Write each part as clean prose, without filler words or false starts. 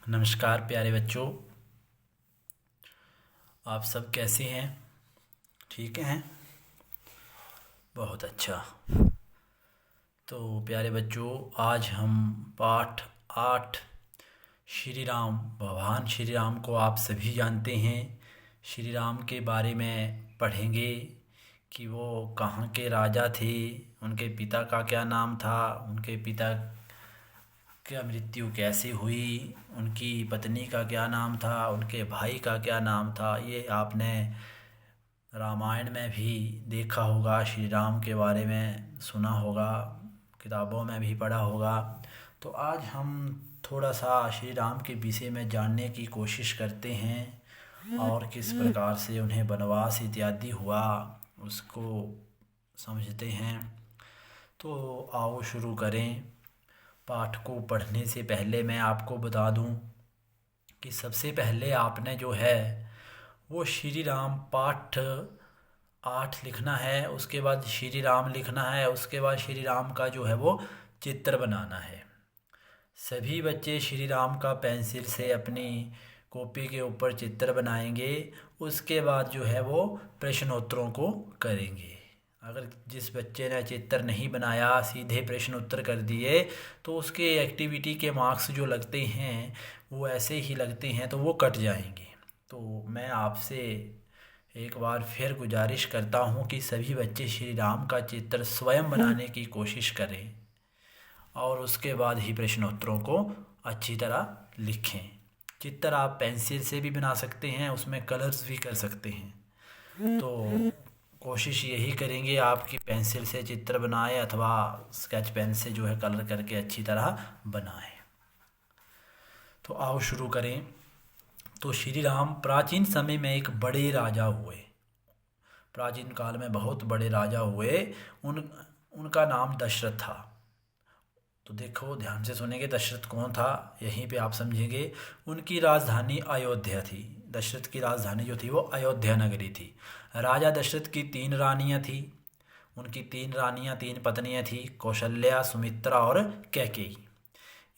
नमस्कार प्यारे बच्चों। आप सब कैसे हैं? ठीक हैं? बहुत अच्छा। तो प्यारे बच्चों, आज हम पाठ 8 श्री राम, भगवान श्री राम को आप सभी जानते हैं। श्री राम के बारे में पढ़ेंगे कि वो कहाँ के राजा थे, उनके पिता का क्या नाम था, उनके पिता क्या मृत्यु कैसे हुई, उनकी पत्नी का क्या नाम था, उनके भाई का क्या नाम था। ये आपने रामायण में भी देखा होगा, श्री राम के बारे में सुना होगा, किताबों में भी पढ़ा होगा। तो आज हम थोड़ा सा श्री राम के विषय में जानने की कोशिश करते हैं और किस प्रकार से उन्हें वनवास इत्यादि हुआ उसको समझते हैं। तो आओ शुरू करें। पाठ को पढ़ने से पहले मैं आपको बता दूं कि सबसे पहले आपने जो है वो श्री राम पाठ 8 लिखना है, उसके बाद श्री राम लिखना है, उसके बाद श्री राम का जो है वो चित्र बनाना है। सभी बच्चे श्री राम का पेंसिल से अपनी कॉपी के ऊपर चित्र बनाएंगे। उसके बाद जो है वो प्रश्नोत्तरों को करेंगे। अगर जिस बच्चे ने चित्र नहीं बनाया, सीधे प्रश्न उत्तर कर दिए, तो उसके एक्टिविटी के मार्क्स जो लगते हैं वो ऐसे ही लगते हैं, तो वो कट जाएंगे। तो मैं आपसे एक बार फिर गुजारिश करता हूँ कि सभी बच्चे श्री राम का चित्र स्वयं बनाने की कोशिश करें और उसके बाद ही प्रश्नोत्तरों को अच्छी तरह लिखें। चित्र आप पेंसिल से भी बना सकते हैं, उसमें कलर्स भी कर सकते हैं। तो कोशिश यही करेंगे आपकी पेंसिल से चित्र बनाएं अथवा स्केच पेन से जो है कलर करके अच्छी तरह बनाएं। तो आओ शुरू करें। तो श्री राम प्राचीन समय में एक बड़े राजा हुए। प्राचीन काल में बहुत बड़े राजा हुए। उनका नाम दशरथ था। तो देखो, ध्यान से सुनेंगे, दशरथ कौन था यहीं पे आप समझेंगे। उनकी राजधानी अयोध्या थी। दशरथ की राजधानी जो थी वो अयोध्या नगरी थी। राजा दशरथ की 3 रानियां थी। उनकी 3 रानियां, 3 पत्नियां थी, कौशल्या, सुमित्रा और कैकेयी।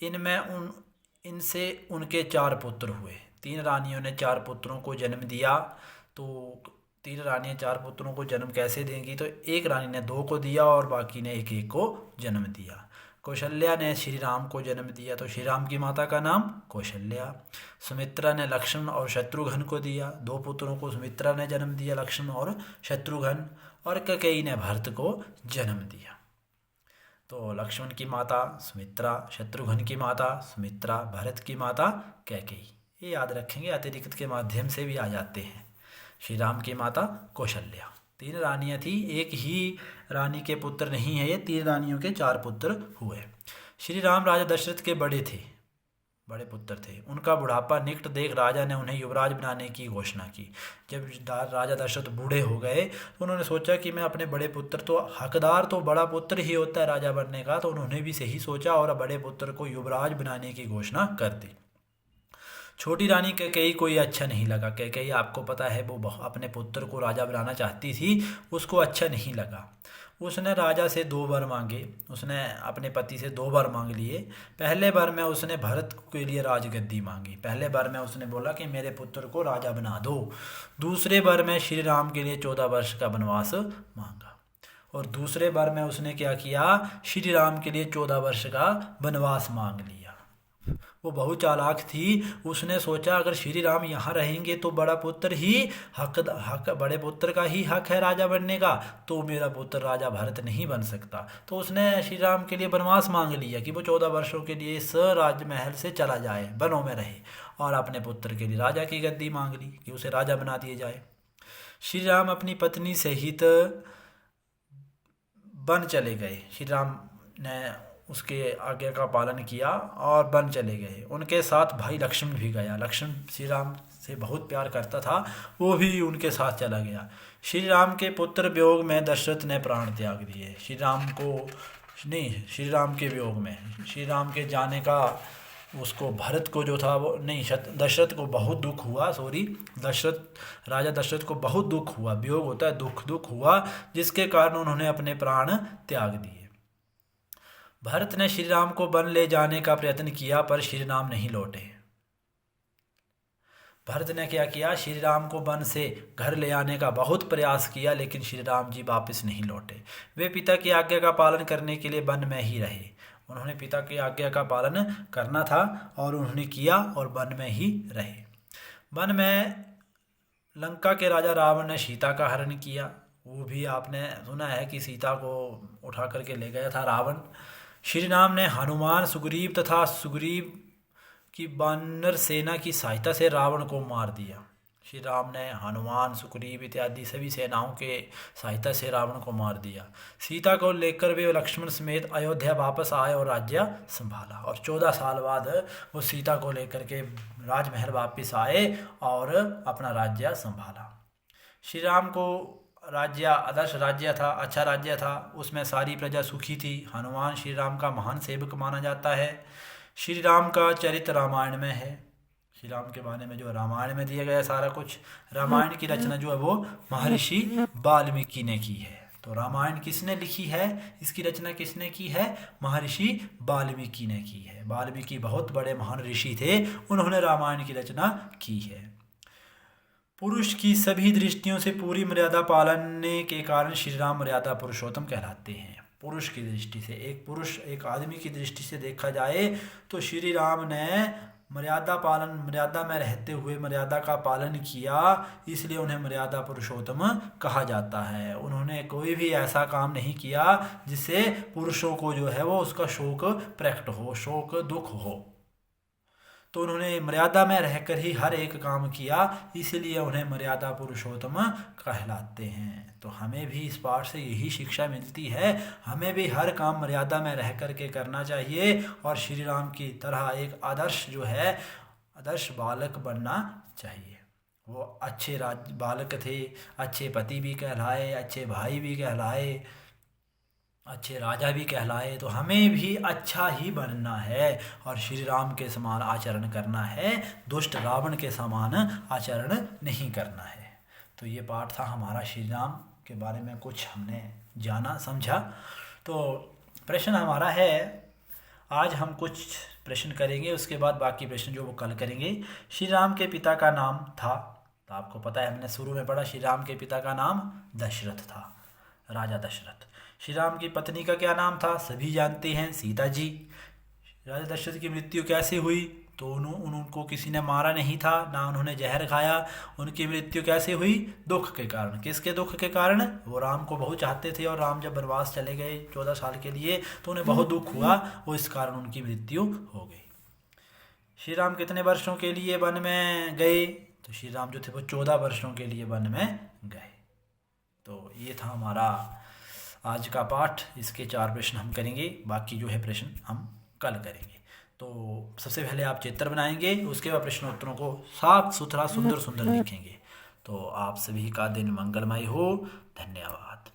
इनमें इनसे उनके 4 पुत्र हुए। 3 रानियों ने 4 पुत्रों को जन्म दिया। तो 3 रानियां 4 पुत्रों को जन्म कैसे देंगी? तो एक रानी ने 2 को दिया और बाकी ने एक एक को जन्म दिया। कौशल्या ने श्री राम को जन्म दिया, तो श्री राम की माता का नाम कौशल्या। सुमित्रा ने लक्ष्मण और शत्रुघ्न को दिया। 2 पुत्रों को सुमित्रा ने जन्म दिया, लक्ष्मण और शत्रुघ्न। और कैकेयी ने भरत को जन्म दिया। तो लक्ष्मण की माता सुमित्रा, शत्रुघ्न की माता सुमित्रा, भरत की माता कैकेयी। ये याद रखेंगे, अतिरिक्त के माध्यम से भी आ जाते हैं। श्री राम की माता कौशल्या। 3 रानियां थी, एक ही रानी के पुत्र नहीं है ये, 3 रानियों के 4 पुत्र हुए। श्री राम राजा दशरथ के बड़े पुत्र थे। उनका बुढ़ापा निकट देख राजा ने उन्हें युवराज बनाने की घोषणा की। जब राजा दशरथ बूढ़े हो गए तो उन्होंने सोचा कि मैं अपने बड़े पुत्र, तो हकदार तो बड़ा पुत्र ही होता है राजा बनने का, तो उन्होंने भी सही सोचा और बड़े पुत्र को युवराज बनाने की घोषणा कर दी। छोटी रानी कैकेयी को ये अच्छा नहीं लगा। कैकेयी आपको पता है वो अपने पुत्र को राजा बनाना चाहती थी, उसको अच्छा नहीं लगा। उसने राजा से 2 वर मांगे। उसने अपने पति से 2 वर मांग लिए। पहले बार में उसने भरत के लिए राजगद्दी मांगी। पहले बार में उसने बोला कि मेरे पुत्र को राजा बना दो। दूसरे बार में श्री राम के लिए 14 वर्ष का वनवास मांगा। और दूसरे बार में उसने क्या किया? श्री राम के लिए 14 वर्ष का वनवास मांग लिया। वो बहुत चालाक थी। उसने सोचा अगर श्री राम यहाँ रहेंगे तो बड़ा पुत्र ही हक बड़े पुत्र का ही हक है राजा बनने का, तो मेरा पुत्र राजा भरत नहीं बन सकता। तो उसने श्री राम के लिए वनवास मांग लिया कि वो 14 वर्षों के लिए इस राजमहल से चला जाए, वनों में रहे, और अपने पुत्र के लिए राजा की गद्दी मांग ली कि उसे राजा बना दिया जाए। श्री राम अपनी पत्नी सहित वन चले गए। श्री राम ने उसके आज्ञा का पालन किया और वन चले गए। उनके साथ भाई लक्ष्मण भी गया। लक्ष्मण श्री राम से बहुत प्यार करता था, वो भी उनके साथ चला गया। श्री राम के पुत्र वियोग में दशरथ ने प्राण त्याग दिए। श्री राम के वियोग में, श्री राम के जाने का उसको, भरत को जो था वो नहीं, दशरथ को बहुत दुख हुआ। राजा दशरथ को बहुत दुख हुआ। वियोग होता है दुख हुआ, जिसके कारण उन्होंने अपने प्राण त्याग दिए। भरत ने श्री राम को वन ले जाने का प्रयत्न किया, पर श्री राम नहीं लौटे। भरत ने क्या किया, श्री राम को वन से घर ले आने का बहुत प्रयास किया, लेकिन श्री राम जी वापस नहीं लौटे। वे पिता की आज्ञा का पालन करने के लिए वन में ही रहे। उन्होंने पिता की आज्ञा का पालन करना था और उन्होंने किया और वन में ही रहे। वन में लंका के राजा रावण ने सीता का हरण किया। वो भी आपने सुना है कि सीता को उठा करके ले गया था रावण। श्री राम ने हनुमान, सुग्रीव तथा सुग्रीव की वानर सेना की सहायता से रावण को मार दिया। श्री राम ने हनुमान, सुग्रीव इत्यादि सभी सेनाओं के सहायता से रावण को मार दिया। सीता को लेकर वे लक्ष्मण समेत अयोध्या वापस आए और राज्य संभाला। और 14 साल बाद वो सीता को लेकर के राजमहल वापस आए और अपना राज्य संभाला। श्री राम को राज्य आदर्श राज्य था, अच्छा राज्य था, उसमें सारी प्रजा सुखी थी। हनुमान श्री राम का महान सेवक माना जाता है। श्री राम का चरित्र रामायण में है। श्री राम के बारे में जो रामायण में दिया गया सारा कुछ, रामायण की रचना जो है वो महर्षि वाल्मीकि ने की है। तो रामायण किसने लिखी है, इसकी रचना किसने की है, महर्षि वाल्मीकि ने की है। वाल्मीकि बहुत बड़े महान ऋषि थे, उन्होंने रामायण की रचना की है। पुरुष की सभी दृष्टियों से पूरी मर्यादा पालने के कारण श्री राम मर्यादा पुरुषोत्तम कहलाते हैं। पुरुष की दृष्टि से, एक पुरुष एक आदमी की दृष्टि से देखा जाए तो श्री राम ने मर्यादा में रहते हुए मर्यादा का पालन किया, इसलिए उन्हें मर्यादा पुरुषोत्तम कहा जाता है। उन्होंने कोई भी ऐसा काम नहीं किया जिससे पुरुषों को जो है वो उसका शोक प्रकट हो, शोक दुख हो। तो उन्होंने मर्यादा में रहकर ही हर एक काम किया, इसलिए उन्हें मर्यादा पुरुषोत्तम कहलाते हैं। तो हमें भी इस पाठ से यही शिक्षा मिलती है, हमें भी हर काम मर्यादा में रह कर के करना चाहिए और श्री राम की तरह एक आदर्श जो है आदर्श बालक बनना चाहिए। वो अच्छे बालक थे, अच्छे पति भी कहलाए, अच्छे भाई भी कहलाए, अच्छे राजा भी कहलाए। तो हमें भी अच्छा ही बनना है और श्री राम के समान आचरण करना है, दुष्ट रावण के समान आचरण नहीं करना है। तो ये पाठ था हमारा, श्री राम के बारे में कुछ हमने जाना समझा। तो प्रश्न हमारा है, आज हम कुछ प्रश्न करेंगे, उसके बाद बाकी प्रश्न जो वो कल करेंगे। श्री राम के पिता का नाम था, तो आपको पता है हमने शुरू में पढ़ा, श्री राम के पिता का नाम दशरथ था, राजा दशरथ। श्री राम की पत्नी का क्या नाम था, सभी जानते हैं, सीता जी। राजा दशरथ की मृत्यु कैसे हुई, तो उनको किसी ने मारा नहीं था, ना उन्होंने जहर खाया। उनकी मृत्यु कैसे हुई, दुख के कारण। किसके दुख के कारण, वो राम को बहुत चाहते थे और राम जब वनवास चले गए 14 साल के लिए तो उन्हें बहुत दुख हुआ, वो इस कारण उनकी मृत्यु हो गई। श्री राम कितने वर्षों के लिए वन में गए, तो श्री राम जो थे वो 14 वर्षों के लिए वन में गए। तो ये था हमारा आज का पाठ। इसके 4 प्रश्न हम करेंगे, बाकी जो है प्रश्न हम कल करेंगे। तो सबसे पहले आप चित्र बनाएंगे, उसके बाद प्रश्नोत्तरों को साफ सुथरा सुंदर सुंदर लिखेंगे। तो आप सभी का दिन मंगलमय हो। धन्यवाद।